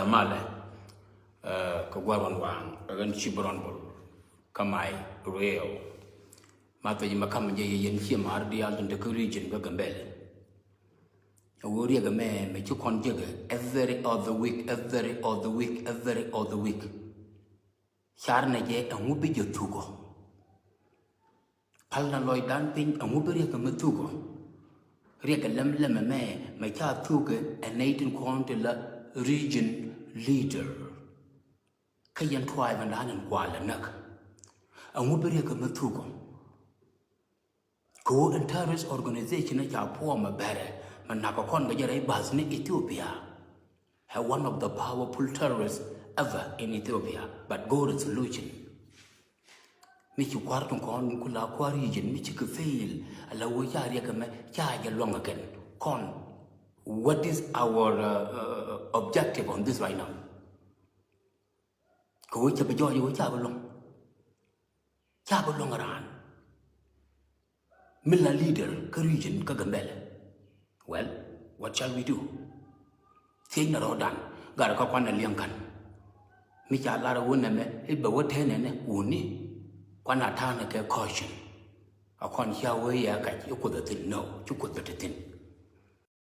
Male, Kagwaran Wang, Agan Chibronbol, Kamai, Rail, Mata Yimakamaji and Himar, the Alton region, Gagambel. A warrior man may took on jigger every other week, every other week, every other week. Charnaje and Whoopie Tugo. Palna Lloyd Damping and Whoopie Matugo. Rieka Lem may cha Tuga and Nathan Quantilla region leader. Kayan Twive and Annan Kuala Nuk. And Whoopie Matugo. Go and terrorist organization at your poor Mabere. Manakakon Gajare Basni, Ethiopia, have one of the powerful terrorists ever in Ethiopia, but go to solution. Michu Quarton Con Kula Quarigin, Michu fail, Alawayakame, Chaja long again. Con, what is our objective on this right now? Go to Bajoy, you Chabalong. Chabalong around. Milla leader, Carigin, Kagambella. Well, what shall we do? Think the road done. Got a cock on a liankan. Micha Lara Wuname, it be what ten and Wuni. Quanatana caution. A con Yahweh, you could have no, you could have